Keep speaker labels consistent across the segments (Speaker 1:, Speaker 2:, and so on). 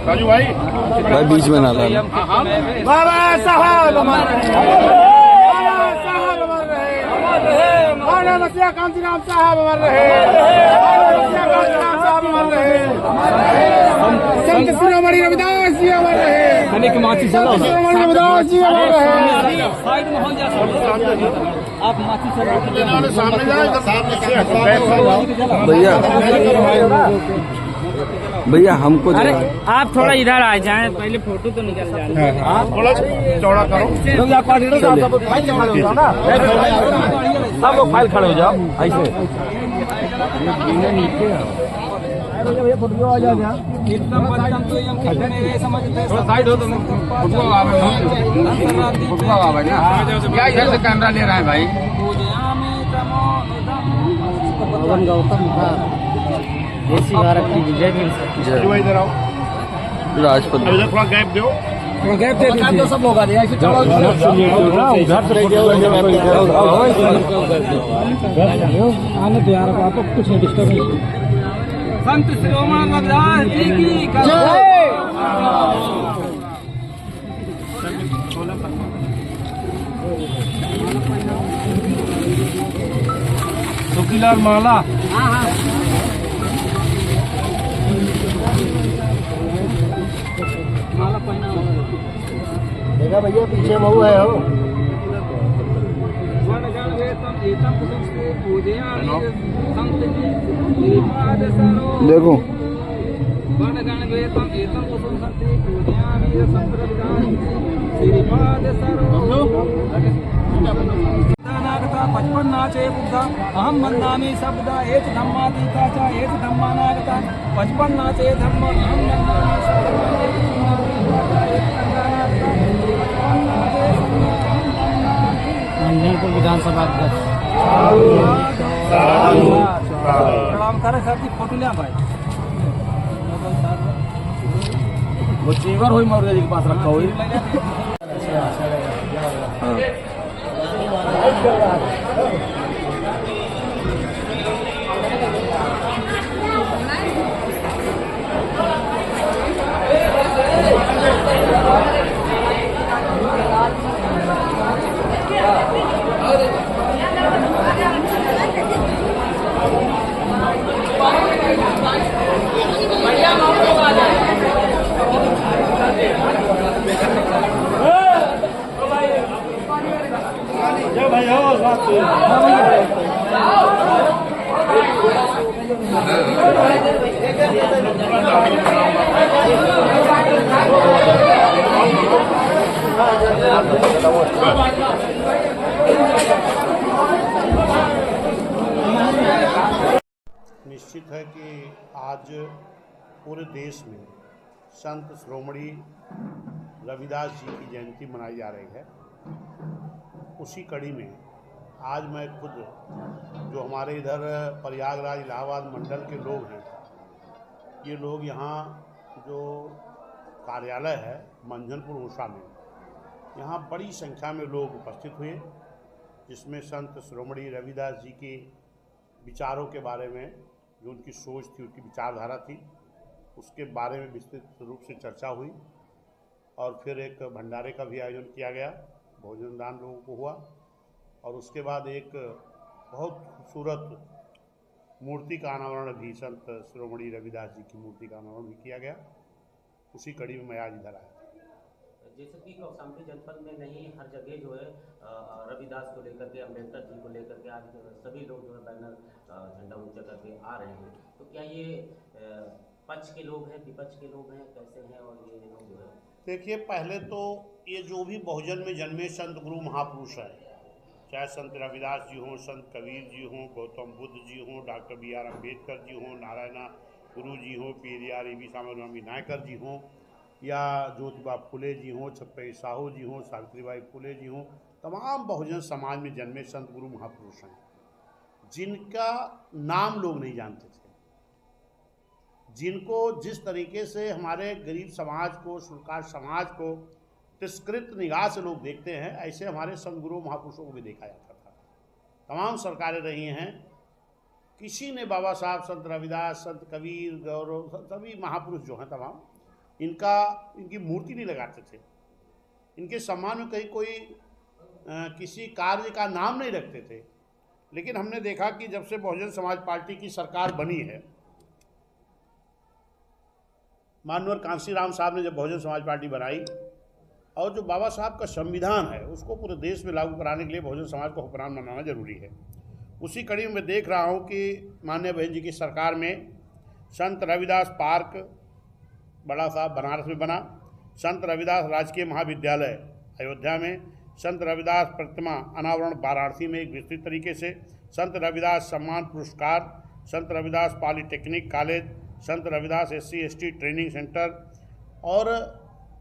Speaker 1: राजू भाई
Speaker 2: बीच में ना ला
Speaker 1: बाबा साहब अमर रहे कांचीराम साहब अमर रहे संत शिरोमणि रविदास जी अमर रहे शिरोमणि रविदास जी अमर रहे। आप सामने जाए
Speaker 2: भैया भैया हमको
Speaker 3: अरे आप थोड़ा इधर आ जाएं, पहले फोटो तो निकल जाए।
Speaker 1: थोड़ा चौड़ा करो,
Speaker 2: सब लोग फाइल खड़े हो जाओ ऐसे।
Speaker 1: थोड़ा साइड हो तो क्या इधर से कैमरा ले रहा है भाई।
Speaker 3: गौतम देसी भारत की विजय मिल सकती है।
Speaker 1: इधर आओ
Speaker 2: राजपथ
Speaker 1: इधर थोड़ा गैप दो,
Speaker 3: गैप दे दीजिए। सब लोग आ रहे हैं ऐसे चलो आने दो यार, आपको कुछ नहीं डिस्टर्ब नहीं। संत शिरोमणि रविदास जी की जय।
Speaker 1: सुखीलाल माला
Speaker 3: देखा भैया पीछे बहू है हो।
Speaker 2: देखो
Speaker 3: पचपन नाचे बुद्धा अहम मन्नामि शब्दा एच धम्मातीता च एच धम्मानागता पचपन नाचे धम्म अहम मंझनपुर विधानसभा अध्यक्ष प्रणाम करें सर की फोटो लिया भाई।
Speaker 2: वो चीवर हुई मौर्य जी के पास रखा हुई।
Speaker 1: भाई हो
Speaker 4: पूरे देश में संत शिरोमणि रविदास जी की जयंती मनाई जा रही है। उसी कड़ी में आज मैं खुद जो हमारे इधर प्रयागराज इलाहाबाद मंडल के लोग हैं, ये लोग यहाँ जो कार्यालय है मंझनपुर उषा में, यहाँ बड़ी संख्या में लोग उपस्थित हुए, जिसमें संत शिरोमणि रविदास जी के विचारों के बारे में, जो उनकी सोच थी, उनकी विचारधारा थी, उसके बारे में विस्तृत रूप से चर्चा हुई। और फिर एक भंडारे का भी आयोजन किया गया, भोजन दान लोगों को हुआ। और उसके बाद एक बहुत खूबसूरत मूर्ति का अनावरण भी, संत शिरोमणि रविदास जी की मूर्ति का अनावरण भी किया गया। उसी कड़ी में मैं आज इधर आया।
Speaker 5: जैसे कि कौशाम्बी जनपद में नहीं, हर जगह जो है रविदास को लेकर के, अम्बेडकर जी को लेकर के आज सभी लोग जो है बैनर झंडा ऊंचा करके आ रहे हैं। तो क्या ये पक्ष के लोग हैं, विपक्ष के लोग हैं, कैसे हैं? और ये लोग जो है, देखिए,
Speaker 4: पहले तो ये जो भी बहुजन में जन्मे संत गुरु महापुरुष हैं, चाहे संत रविदास जी हों, संत कबीर जी हों, गौतम बुद्ध जी हों, डॉक्टर B.R. अम्बेडकर जी हों, नारायण गुरु जी हों, पेरियार A.B. स्वामी नायकर जी हों, या ज्योतिबा फुले जी हों, छप्पई साहू जी हों, सावित्रीबाई फुले जी हों, तमाम बहुजन समाज में जन्मे संत गुरु महापुरुष हैं, जिनका नाम लोग नहीं जानते थे, जिनको जिस तरीके से हमारे गरीब समाज को, सुरकार समाज को तिरस्कृत निगाह से लोग देखते हैं, ऐसे हमारे संत गुरु महापुरुषों को भी देखा जाता था। तमाम सरकारें रही हैं, किसी ने बाबा साहब, संत रविदास, संत कबीर, गौरव, सभी महापुरुष जो हैं तमाम, इनकी मूर्ति नहीं लगाते थे, इनके सम्मान में कहीं कोई किसी कार्य का नाम नहीं रखते थे। लेकिन हमने देखा कि जब से बहुजन समाज पार्टी की सरकार बनी है, माननीय कांशीराम साहब ने जब बहुजन समाज पार्टी बनाई, और जो बाबा साहब का संविधान है उसको पूरे देश में लागू कराने के लिए बहुजन समाज को हुक्मरान बनाना जरूरी है। उसी कड़ी में मैं देख रहा हूँ कि माननीय बहन जी की सरकार में संत रविदास पार्क बड़ा साहब बनारस में बना, संत रविदास राजकीय महाविद्यालय अयोध्या में, संत रविदास प्रतिमा अनावरण वाराणसी में एक विस्तृत तरीके से, संत रविदास सम्मान पुरस्कार, संत रविदास पॉलिटेक्निक कॉलेज, संत रविदास SC/ST ट्रेनिंग सेंटर, और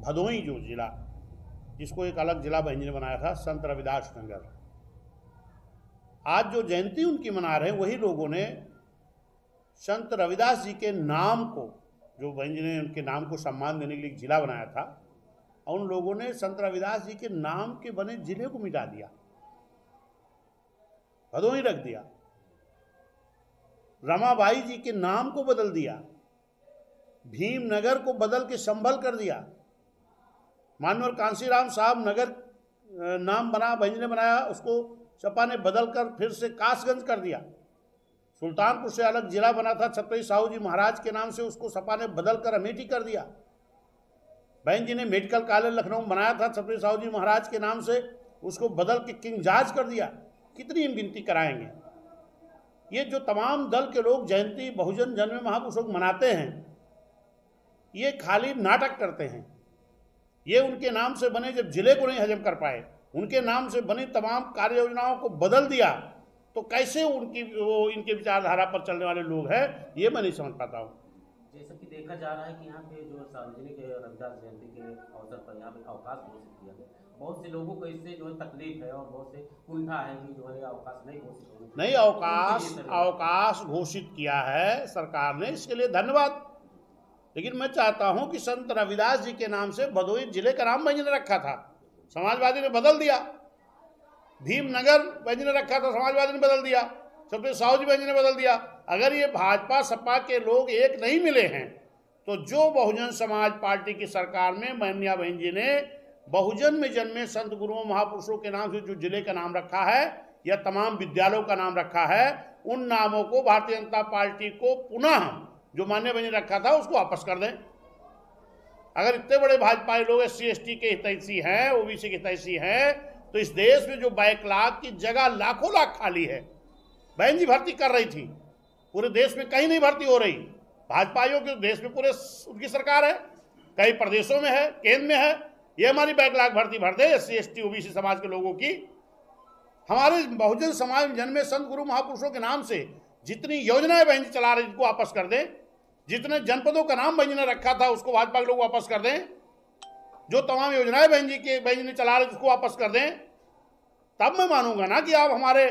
Speaker 4: भदोही जो जिला, जिसको एक अलग जिला बहन जी ने बनाया था, संत रविदास नगर। आज जो जयंती उनकी मना रहे हैं, वही लोगों ने संत रविदास जी के नाम को, जो बहन जी ने उनके नाम को सम्मान देने के लिए एक जिला बनाया था, और उन लोगों ने संत रविदास जी के नाम के बने जिले को मिटा दिया, भदोही रख दिया, रमाबाई जी के नाम को बदल दिया, भीमनगर को बदल के संभल कर दिया। माननीय कांशीराम साहब नगर नाम बना, बहन जी ने बनाया, उसको सपा ने बदल कर फिर से कासगंज कर दिया। सुल्तानपुर से अलग जिला बना था छत्रपति साहू जी महाराज के नाम से, उसको सपा ने बदल कर अमेठी कर दिया। बहन जी ने मेडिकल कॉलेज लखनऊ बनाया था छत्रपति साहू जी महाराज के नाम से, उसको बदल के किंग जॉर्ज कर दिया। कितनी हम गिनती कराएंगे। ये जो तमाम दल के लोग जयंती बहुजन जन्मे महापुरुषों को मनाते हैं, ये खाली नाटक करते हैं। ये उनके नाम से बने जब जिले को नहीं हजम कर पाए, उनके नाम से बनी तमाम कार्य योजनाओं को बदल दिया, तो कैसे इनके विचारधारा पर चलने वाले लोग हैं, ये मैं नहीं समझ पाता हूँ।
Speaker 5: जैसा कि देखा जा रहा है कि यहाँ पे जो सार्वजनिक रविदास जयंती के अवसर पर यहाँ पे अवकाश घोषित किया गया, बहुत से लोगों को इससे जो है तकलीफ है और बहुत से कुंठा है कि जो है अवकाश नहीं घोषित
Speaker 4: नहीं, अवकाश घोषित किया है सरकार ने, इसके लिए धन्यवाद। लेकिन मैं चाहता हूं कि संत रविदास जी के नाम से भदोही जिले का नाम बहन ने रखा था, समाजवादी ने बदल दिया। भीमनगर बहन ने रखा था, समाजवादी ने बदल दिया। छत्रपति साहू जी बहन ने बदल दिया। अगर ये भाजपा सपा के लोग एक नहीं मिले हैं, तो जो बहुजन समाज पार्टी की सरकार में माननीय बहन जी ने बहुजन में जन्मे संत गुरुओं महापुरुषों के नाम से जो जिले का नाम रखा है या तमाम विद्यालयों का नाम रखा है, उन नामों को भारतीय जनता पार्टी को पुनः जो मान्य बनी रखा था उसको वापस कर दें। अगर इतने बड़े भाजपाई लोग SC/ST के हितैषी हैं, OBC के हितैषी हैं, तो इस देश में जो बैकलॉग की जगह लाखों लाख खाली है, बहन जी भर्ती कर रही थी, पूरे देश में कहीं नहीं भर्ती हो रही। भाजपाइयों के देश में पूरे उनकी सरकार है, कई प्रदेशों में है, केंद्र में है। ये हमारी बैकलॉग भर्ती भर दे SC/ST OBC समाज के लोगों की। हमारे बहुजन समाज में जन्मे संत गुरु महापुरुषों के नाम से जितनी योजनाएं बहन जी चला रही, जिनको वापस कर दें। जितने जनपदों का नाम बहन जी ने रखा था उसको भाजपा के लोग वापस कर दें, जो तमाम योजनाएं बहन जी ने चला रहे उसको वापस कर दें, तब मैं मानूंगा ना कि आप हमारे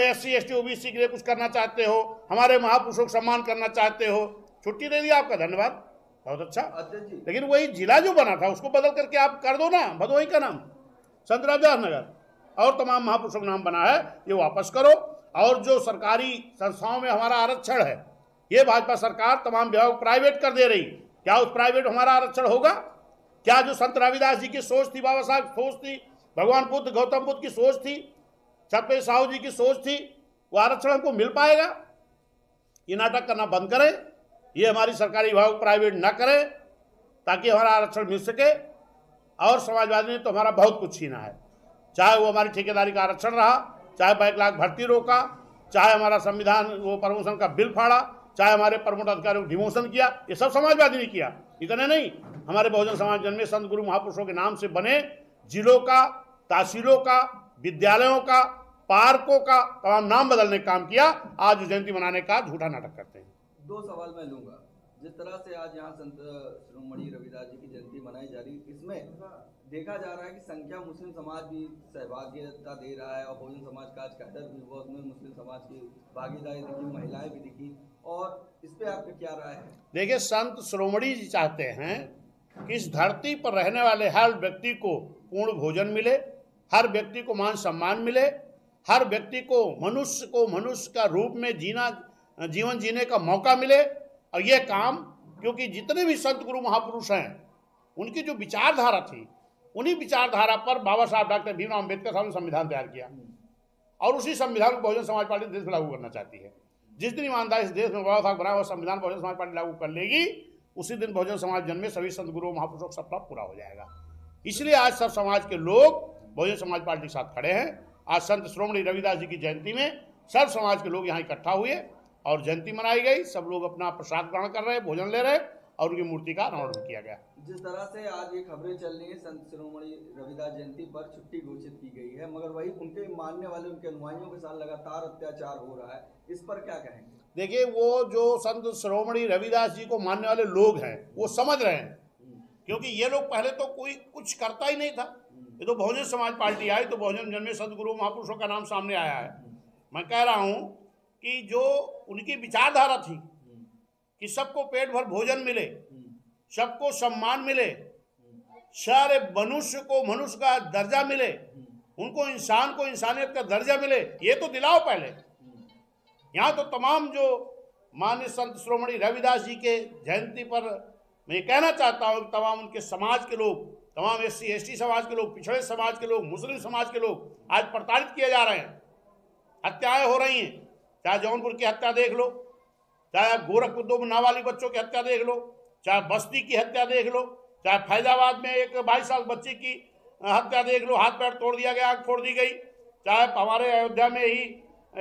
Speaker 4: SC ST OBC के लिए कुछ करना चाहते हो, हमारे महापुरुषों को सम्मान करना चाहते हो। छुट्टी दे दी, आपका धन्यवाद, बहुत अच्छा। लेकिन वही जिला जो बना था उसको बदल करके आप कर दो ना, भदोही का नाम संत रविदास नगर और तमाम महापुरुषों का नाम बना है, ये वापस करो। और जो सरकारी संस्थाओं में हमारा आरक्षण है, ये भाजपा सरकार तमाम विभाग प्राइवेट कर दे रही, क्या उस प्राइवेट हमारा आरक्षण होगा? क्या जो संत रविदास जी की सोच थी, बाबा साहब की सोच थी, भगवान बुद्ध गौतम बुद्ध की सोच थी, छत्रपति साहू जी की सोच थी, वो आरक्षण हमको मिल पाएगा? ये नाटक करना बंद करें, ये हमारी सरकारी विभाग प्राइवेट ना करें ताकि हमारा आरक्षण मिल सके। और समाजवादी ने तो हमारा बहुत कुछ छीना है, चाहे वो हमारी ठेकेदारी का आरक्षण रहा, चाहे 5 लाख भर्ती रोका, चाहे हमारा संविधान वो प्रमोशन का बिल फाड़ा, चाहे हमारे प्रमुख अधिकारियों को डिमोशन किया, ये सब समाजवादी ने किया। इतने नहीं, हमारे बहुजन समाज जन में संत गुरु महापुरुषों के नाम से बने जिलों का, तहसीलों का, विद्यालयों का, पार्कों का तमाम नाम बदलने का काम किया। आज जयंती मनाने का झूठा नाटक करते हैं।
Speaker 2: 2 सवाल मैं लूंगा। जिस तरह से आज यहाँ संत शिरोमणि रविदास जी की जयंती मनाई जा रही, इसमें देखा जा रहा है कि संख्या मुस्लिम समाज भी सहभागिता दे रहा है और बहुजन समाज का आज कैडर भी हुआ, उसमें मुस्लिम समाज की भागीदारी दिखी, महिलाएं भी दिखी, और इस पे आपका क्या राय है? देखिए, संत शिरोमणि जी चाहते हैं कि इस धरती पर रहने वाले हर व्यक्ति को पूर्ण भोजन मिले, हर व्यक्ति को मान सम्मान मिले, हर व्यक्ति को मनुष्य का रूप में जीवन जीने का मौका मिले। और ये काम, क्योंकि जितने भी संत गुरु महापुरुष हैं उनकी जो विचारधारा थी, उन्हीं विचारधारा पर बाबा साहब डॉक्टर भीमराव अम्बेडकर साहब ने संविधान तैयार किया और उसी संविधान को बहुजन समाज पार्टी देश में लागू करना चाहती है। जिस दिन ईमानदारी इस देश में बाबा साहब बना हुआ संविधान बहुजन समाज पार्टी लागू कर लेगी, उसी दिन बहुजन समाज जन में सभी संत गुरु महापुरुषों का सपना पूरा हो जाएगा। इसलिए आज सब समाज के लोग बहुजन समाज पार्टी के साथ खड़े हैं। आज संत शिरोमणि रविदास जी की जयंती में सब समाज के लोग यहाँ इकट्ठा हुए और जयंती मनाई गई। सब लोग अपना प्रसाद ग्रहण कर रहे, भोजन ले रहे और उनकी मूर्ति का अनावरण किया गया। जिस तरह से आज ये खबरें चल रही है, संत शिरोमणि रविदास जयंती पर छुट्टी घोषित की गई है, मगर वही उनके मानने वाले, उनके अनुयायियों के साथ लगातार अत्याचार हो रहा है, इस पर क्या कहेंगे? देखिए, वो जो संत शिरोमणि रविदास जी को मानने वाले लोग हैं वो समझ रहे हैं, क्योंकि ये लोग पहले तो कोई कुछ करता ही नहीं था। ये तो बहुजन समाज पार्टी आई तो बहुजन जन में संत गुरु महापुरुषों का नाम सामने आया है। मैं कह रहा हूँ कि जो उनकी विचारधारा थी कि सबको पेट भर भोजन मिले, सबको सम्मान मिले, सारे मनुष्य को मनुष्य का दर्जा मिले, उनको इंसान को इंसानियत का दर्जा मिले, ये तो दिलाओ पहले। यहाँ तो तमाम जो माननीय संत शिरोमणि रविदास जी के जयंती पर मैं ये कहना चाहता हूँ कि तमाम उनके समाज के लोग, तमाम SC ST समाज के लोग, पिछड़े समाज के लोग, मुस्लिम समाज के लोग आज प्रताड़ित किए जा रहे हैं, हत्याएं हो रही हैं। चाहे जौनपुर की हत्या देख लो, चाहे गोरखपुर 2 नाबालिग बच्चों की हत्या देख लो, चाहे बस्ती की हत्या देख लो, चाहे फैजाबाद में एक 22 साल बच्ची की हत्या देख लो, हाथ पैर तोड़ दिया गया, आँख फोड़ दी गई, चाहे हमारे अयोध्या में ही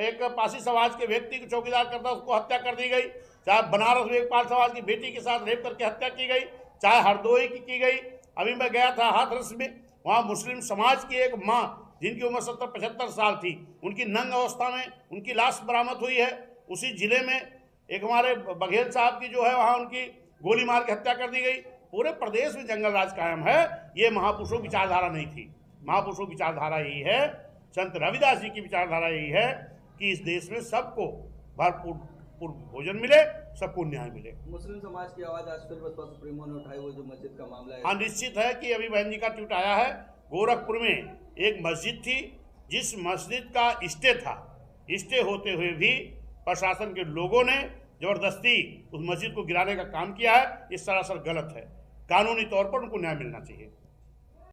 Speaker 2: एक पासी समाज के व्यक्ति को चौकीदार करता उसको हत्या कर दी गई, चाहे बनारस में एक पाल समाज की बेटी के साथ रेप करके हत्या की गई, चाहे हरदोई की गई। अभी मैं गया था हाथरस में, वहाँ मुस्लिम समाज की एक माँ जिनकी उम्र 70-75 साल थी, उनकी नंग अवस्था में उनकी लाश बरामद हुई है। उसी जिले में एक हमारे बघेल साहब की जो है वहाँ उनकी गोली मार के हत्या कर दी गई। पूरे प्रदेश में जंगल राज कायम है। ये महापुरुषों की विचारधारा नहीं थी। महापुरुषों की विचारधारा यही है, संत रविदास जी की विचारधारा यही है कि इस देश में सबको भरपूर भोजन मिले, सबको न्याय मिले। मुस्लिम समाज की आवाज आज फिर बसपा सुप्रीमो ने उठाई, वो जो मस्जिद का मामला है। हाँ, निश्चित है कि अभी बहन जी का ट्वीट आया है। गोरखपुर में एक मस्जिद थी, जिस मस्जिद का स्टे था, स्टे होते हुए भी प्रशासन के लोगों ने जबरदस्ती उस मस्जिद को गिराने का काम किया है। ये सरासर गलत है। कानूनी तौर पर उनको न्याय मिलना चाहिए।